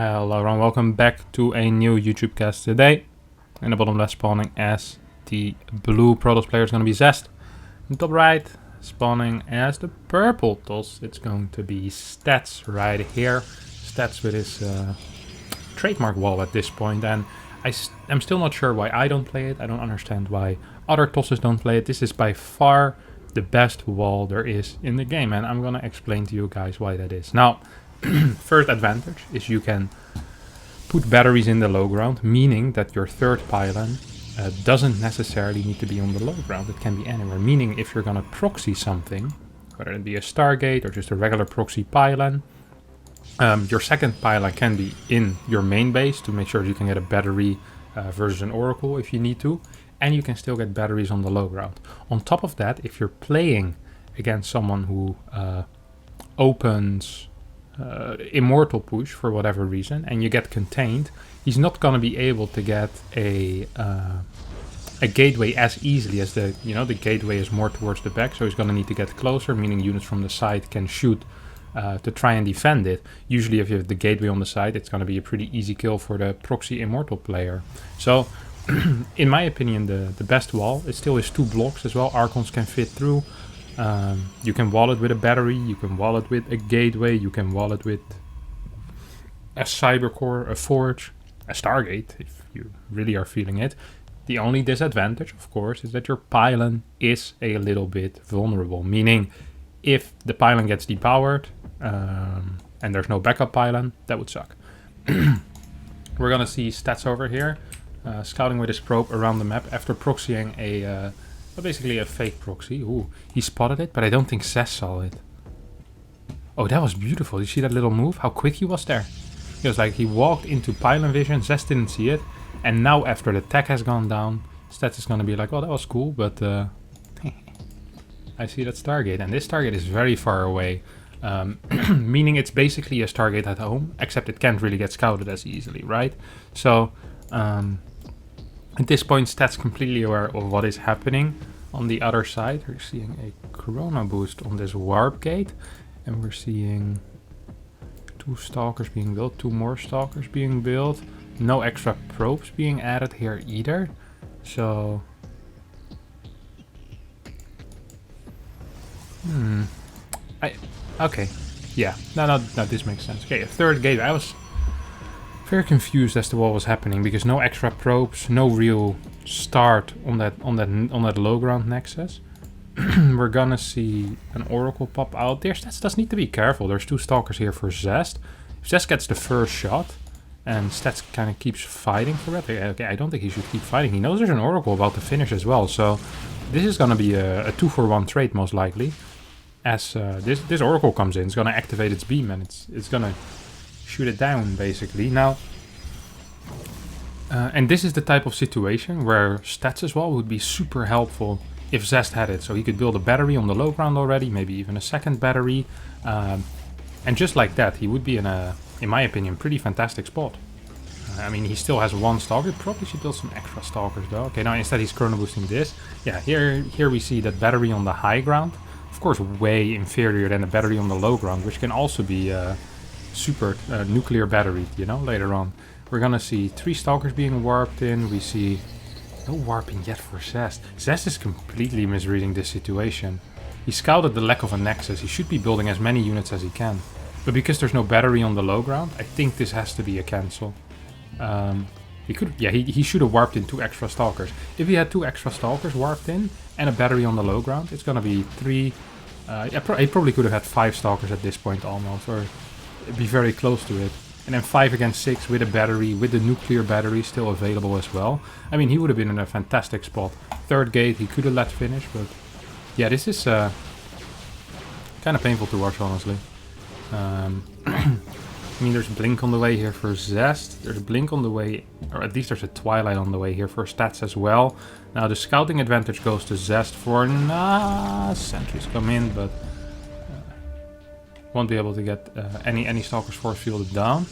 Hello and welcome back to a new YouTube cast today. In the bottom left spawning as the blue Protoss player is going to be Zest. In the top right spawning as the purple Toss, it's going to be Stats right here. Stats with his trademark wall at this point, and I'm still not sure why I don't play it. I don't understand why other Tosses don't play it. This is by far the best wall there is in the game, and I'm going to explain to you guys why that is. Now, first advantage is you can put batteries in the low ground, meaning that your third pylon doesn't necessarily need to be on the low ground. It can be anywhere, meaning if you're going to proxy something, whether it be a Stargate or just a regular proxy pylon, your second pylon can be in your main base to make sure you can get a battery versus an Oracle if you need to, and you can still get batteries on the low ground. On top of that, if you're playing against someone who opens Immortal push for whatever reason and you get contained, he's not going to be able to get a gateway as easily as the gateway is more towards the back, so he's going to need to get closer, meaning units from the side can shoot to try and defend it. Usually if you have the gateway on the side, it's going to be a pretty easy kill for the proxy Immortal player. So in my opinion, the best wall, it still is 2 blocks as well. Archons can fit through. You can wall it with a battery, you can wall it with a gateway, you can wall it with a cybercore, a forge, a Stargate, if you really are feeling it. The only disadvantage, of course, is that your pylon is a little bit vulnerable, meaning if the pylon gets depowered and there's no backup pylon, that would suck. We're gonna see Stats over here, scouting with his probe around the map after proxying basically a fake proxy. Ooh, he spotted it, but I don't think Zest saw it. Oh, that was beautiful. You see that little move? How quick he was there. It was like he walked into pylon vision, Zest didn't see it, and now after the tech has gone down, Stats is gonna be like, oh, that was cool, but I see that Stargate, and this Stargate is very far away, meaning it's basically a Stargate at home, except it can't really get scouted as easily, right? So, at this point, Stats completely aware of what is happening on the other side. We're seeing a Chrono boost on this warp gate, and we're seeing 2 stalkers being built, 2 more stalkers being built. No extra probes being added here either. So, okay, yeah, no, this makes sense. Okay, a third gate. I was very confused as to what was happening because no extra probes, no real start on that low ground nexus. We're gonna see an Oracle pop out there. Stats does need to be careful. There's 2 stalkers here for Zest. If Zest gets the first shot and Stats kind of keeps fighting for it, okay, I don't think he should keep fighting. He knows there's an Oracle about to finish as well, so this is gonna be a 2-for-1 trade most likely. As this Oracle comes in, it's gonna activate its beam and it's gonna shoot it down basically. Now, and this is the type of situation where Stats as well would be super helpful if Zest had it. So he could build a battery on the low ground already, maybe even a second battery, and just like that he would be in my opinion, pretty fantastic spot. I mean, he still has 1 stalker. Probably should build some extra stalkers though. Okay, now instead he's chrono boosting this. Yeah, here we see that battery on the high ground, of course way inferior than the battery on the low ground, which can also be super nuclear battery, later on. We're gonna see 3 stalkers being warped in. We see no warping yet for Zest. Zest is completely misreading this situation. He scouted the lack of a nexus. He should be building as many units as he can, but because there's no battery on the low ground, I think this has to be a cancel. He should have warped in 2 extra stalkers. If he had 2 extra stalkers warped in and a battery on the low ground, it's gonna be 3. He probably could have had 5 stalkers at this point almost, or be very close to it. And then 5 against 6 with a battery, with the nuclear battery still available as well. I mean, he would have been in a fantastic spot. Third gate, he could have let finish, but yeah, this is kind of painful to watch, honestly. I mean, there's a blink on the way here for Zest. There's a blink on the way, or at least there's a Twilight on the way here for Stats as well. Now the scouting advantage goes to Zest for sentries come in, but won't be able to get any stalkers force fielded down.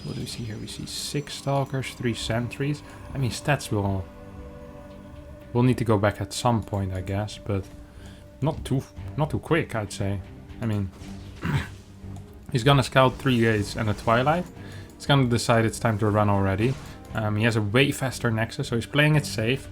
What do we see here? We see 6 stalkers, 3 sentries. I mean, Stats will need to go back at some point, I guess, but not too quick, I'd say. I mean, he's gonna scout 3 gates and a Twilight. He's gonna decide it's time to run already. He has a way faster Nexus, so he's playing it safe.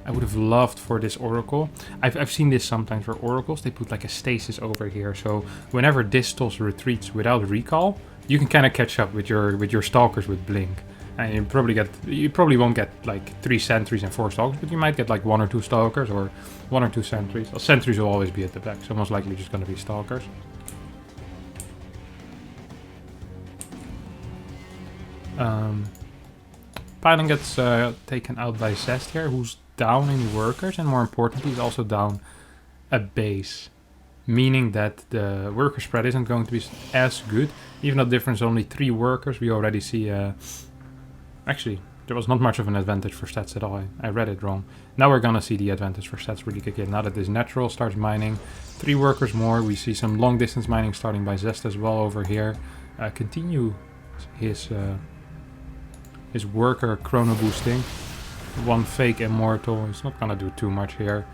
I would have loved for this Oracle. I've seen this sometimes for Oracles. They put like a stasis over here, so whenever Distos retreats without recall, you can kind of catch up with your Stalkers with Blink. And you probably won't get like 3 sentries and 4 Stalkers, but you might get like 1 or 2 Stalkers or 1 or 2 sentries. Well, sentries will always be at the back, so most likely just going to be Stalkers. Pylon gets taken out by Zest here, who's down in workers, and more importantly, he's also down a base. Meaning that the worker spread isn't going to be as good. Even though difference only 3 workers, we already see... actually, there was not much of an advantage for stats at all. I read it wrong. Now we're gonna see the advantage for stats really kick in. Now that this natural starts mining 3 workers more, we see some long distance mining starting by Zest as well over here. Continue his worker chrono boosting. 1 fake immortal. He's not gonna do too much here.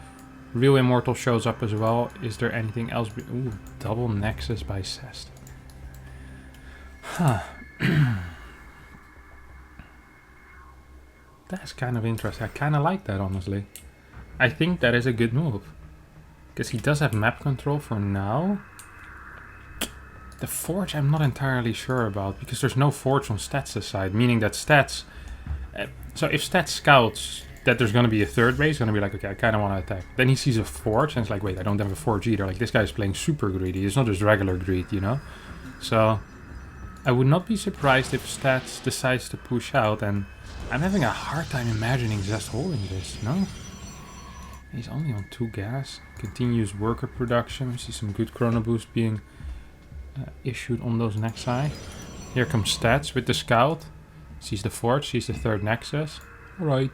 Real immortal shows up as well. Is there anything else? Ooh, double Nexus by Zest. Huh. That's kind of interesting. I kind of like that, honestly. I think that is a good move. Because he does have map control for now. The Forge I'm not entirely sure about. Because there's no Forge on Stats' side. Meaning that Stats... so if Stats scouts that there's going to be a third base, he's going to be like, okay, I kind of want to attack. Then he sees a Forge and it's like, wait, I don't have a Forge either. Like, this guy's playing super greedy. It's not just regular greed, you know? So, I would not be surprised if Stats decides to push out, and I'm having a hard time imagining Zest holding this, no? He's only on 2 gas. Continues worker production. We see some good chrono boost being issued on those Nexi. Here comes Stats with the scout. Sees the Forge, sees the 3rd Nexus. Alright,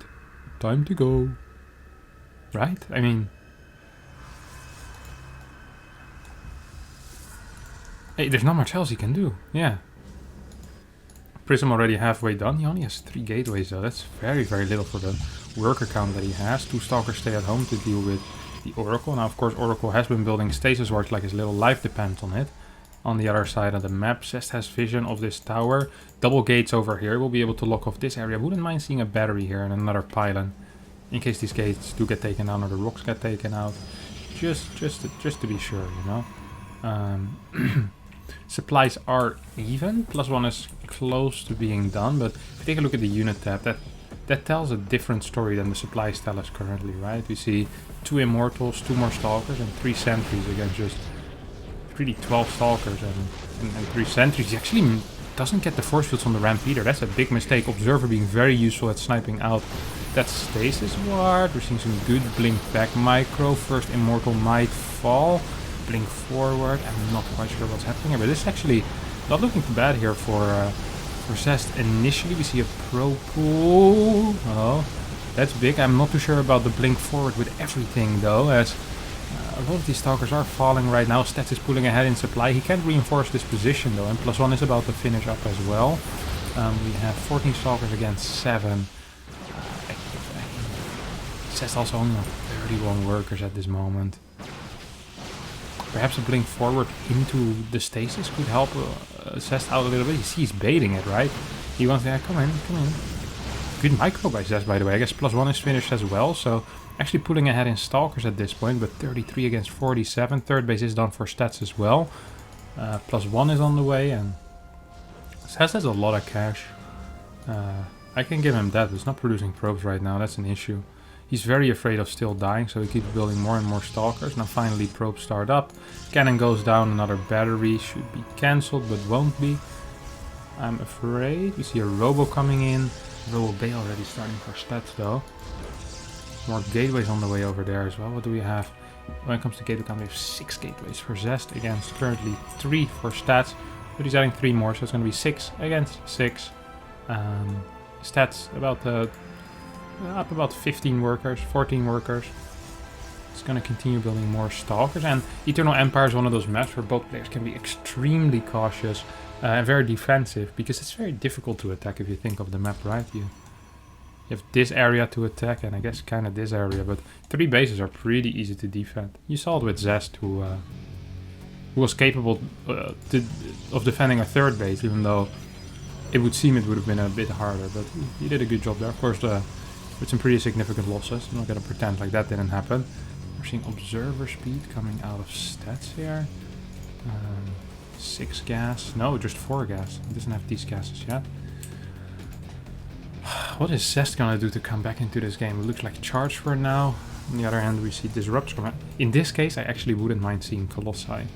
time to go. Right? I mean... hey, there's not much else he can do. Yeah. Prism already halfway done. He only has 3 gateways though. That's very, very little for the worker count that he has. 2 Stalkers stay at home to deal with the Oracle. Now, of course, Oracle has been building stasis wards like his little life depends on it. On the other side of the map, Zest has vision of this tower. Double gates over here. We'll be able to lock off this area. Wouldn't mind seeing a battery here and another pylon. In case these gates do get taken down or the rocks get taken out. Just to be sure, you know. Supplies are even. +1 is close to being done. But if you take a look at the unit tab, that tells a different story than the supplies tell us currently, right? We see 2 Immortals, 2 more Stalkers, and 3 Sentries against just... really 12 Stalkers and 3 Sentries. He actually doesn't get the force fields on the ramp either. That's a big mistake. Observer being very useful at sniping out that stasis ward. We're seeing some good blink back micro. First Immortal might fall. Blink forward. I'm not quite sure what's happening here, but this is actually not looking too bad here for Zest. Initially we see a pro pool. Oh, that's big. I'm not too sure about the blink forward with everything though, as a lot of these Stalkers are falling right now. Stats is pulling ahead in supply. He can't reinforce this position though, and +1 is about to finish up as well. We have 14 Stalkers against 7. Zest also only on 31 workers at this moment. Perhaps a blink forward into the stasis could help Zest out a little bit. He's baiting it, right? He wants to come in. Good micro by Zest, by the way. I guess +1 is finished as well, so actually pulling ahead in Stalkers at this point, but 33 against 47. 3rd base is done for Stats as well. +1 is on the way, and Zest has a lot of cash. I can give him that, but it's not producing probes right now. That's an issue. He's very afraid of still dying, so he keeps building more and more Stalkers. Now finally probes start up. Cannon goes down, another battery should be cancelled, but won't be. I'm afraid. We see a Robo coming in. Robo Bay already starting for Stats though. More gateways on the way over there as well. What do we have? When it comes to gateway count, we have 6 gateways for Zest against currently 3 for Stats. But he's adding 3 more, so it's going to be 6 against 6. Stats about up about 15 workers, 14 workers. It's going to continue building more Stalkers. And Eternal Empire is one of those maps where both players can be extremely cautious and very defensive, because it's very difficult to attack if you think of the map, right? You have this area to attack, and I guess kind of this area, but 3 bases are pretty easy to defend. You saw it with Zest, who was capable of defending a 3rd base, even though it would seem it would have been a bit harder, but he did a good job there. Of course, with some pretty significant losses. I'm not going to pretend like that didn't happen. We're seeing observer speed coming out of stats here. 6 gas. No, just 4 gas. He doesn't have these gases yet. What is Zest going to do to come back into this game? It looks like charge for now. On the other hand, we see disrupts come out. In this case, I actually wouldn't mind seeing Colossi.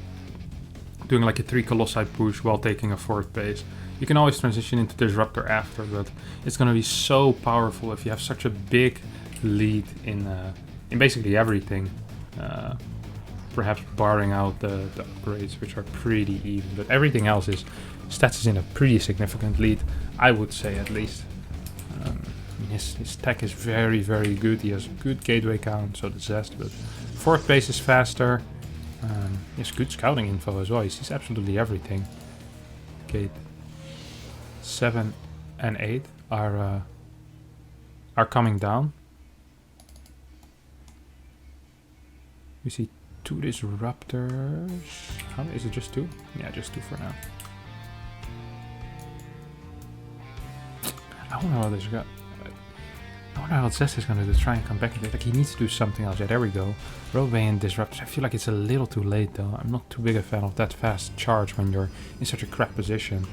Doing like a 3 Colossi push while taking a 4th base. You can always transition into Disruptor after, but it's going to be so powerful if you have such a big lead in basically everything. Perhaps barring out the upgrades, which are pretty even, but everything else is stats is in a pretty significant lead, I would say at least. His tech is very, very good. He has good gateway count, so does Zest, but 4th base is faster. He has good scouting info as well. He sees absolutely everything. Gate 7 and 8 are coming down. We see 2 disruptors. How is it just 2? Yeah, just 2 for now. I wonder how this got. I wonder how Zest is going to do to try and come back. Like he needs to do something else. Yeah, there we go. Roadway and disruptors. I feel like it's a little too late though. I'm not too big a fan of that fast charge when you're in such a crap position.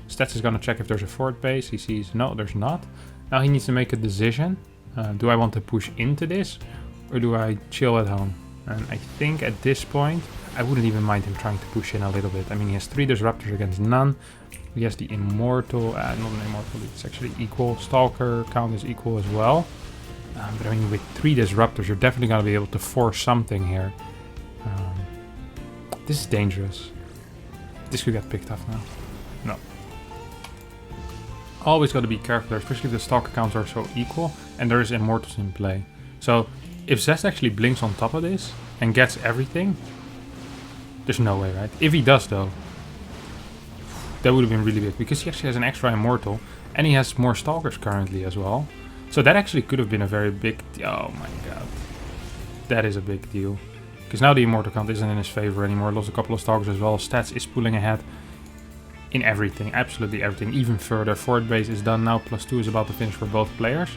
Stats is going to check if there's a 4th base. He sees no, there's not. Now he needs to make a decision. Do I want to push into this or do I chill at home? And I think at this point, I wouldn't even mind him trying to push in a little bit. I mean, he has 3 disruptors against none. He has the immortal, not an immortal, it's actually equal. Stalker count is equal as well. But I mean, with 3 disruptors, you're definitely going to be able to force something here. This is dangerous. This could get picked off now. No. Always got to be careful there, especially if the stalker counts are so equal and there is immortals in play. So if Zest actually blinks on top of this and gets everything, there's no way, right? If he does though, that would have been really big because he actually has an extra immortal and he has more stalkers currently as well. So that actually could have been a very big deal. Oh my god. That is a big deal. Because now the immortal count isn't in his favor anymore. Lost a couple of stalkers as well. Stats is pulling ahead in everything. Absolutely everything. Even further. 4th base is done now. +2 is about to finish for both players.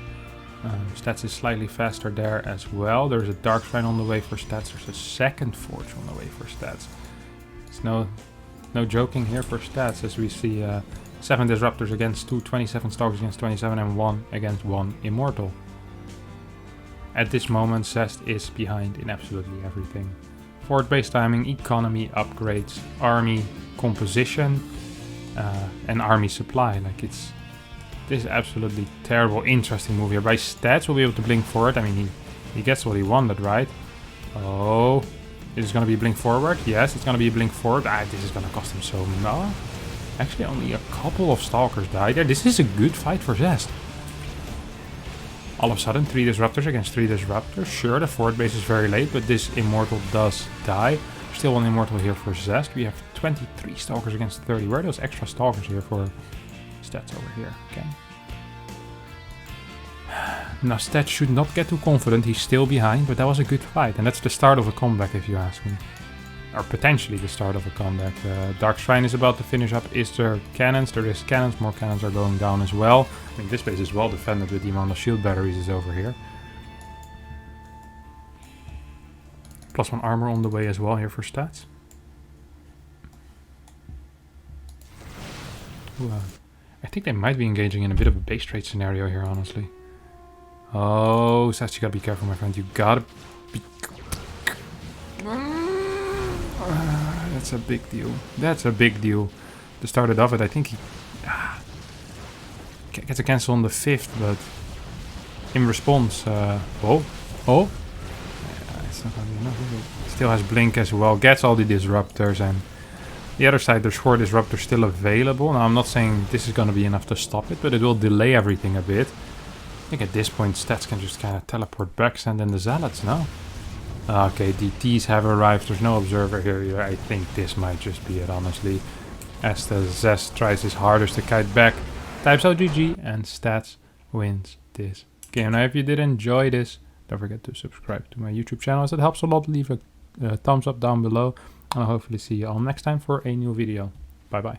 Stats is slightly faster there as well. There's a Dark Shrine on the way for Stats. There's a 2nd Forge on the way for Stats. It's no joking here for Stats as we see 7 disruptors against 2, 27 stalkers against 27 and 1 against 1 immortal. At this moment Zest is behind in absolutely everything. 4th base timing, economy, upgrades, army, composition and army supply. Like this is absolutely terrible, interesting move here. By Stats we'll be able to blink forward. I mean he gets what he wanted, right? Oh, is it going to be blink forward? Yes, it's going to be a blink forward. This is going to cost him so much. Actually, only a couple of stalkers died there. This is a good fight for Zest. All of a sudden, 3 disruptors against 3 disruptors. Sure, the 4th base is very late, but this immortal does die. Still 1 immortal here for Zest. We have 23 stalkers against 30. Where are those extra stalkers here for Stats over here? Okay. Now Stats should not get too confident, he's still behind, but that was a good fight. And that's the start of a comeback if you ask me. Or potentially the start of a comeback. Dark Shrine is about to finish up. Is there cannons? There is cannons, more cannons are going down as well. I mean this base is well defended with the amount of shield batteries is over here. +1 armor on the way as well here for Stats. Ooh, I think they might be engaging in a bit of a base trade scenario here, honestly. Oh, Zest, you gotta be careful, my friend. You gotta be... that's a big deal. That's a big deal. To start it off with, I think he... gets a cancel on the 5th, but... in response... oh? It's not gonna be enough. Still has blink as well. Gets all the disruptors and... the other side, there's 4 disruptors still available. Now, I'm not saying this is gonna be enough to stop it, but it will delay everything a bit. I think at this point Stats can just kind of teleport back, send in the Zealots, no? Okay, DTs have arrived, there's no observer here. I think this might just be it, honestly. As the Zest tries his hardest to kite back, types out GG, and Stats wins this game. Now if you did enjoy this, don't forget to subscribe to my YouTube channel as it helps a lot. Leave a thumbs up down below, and I'll hopefully see you all next time for a new video. Bye bye.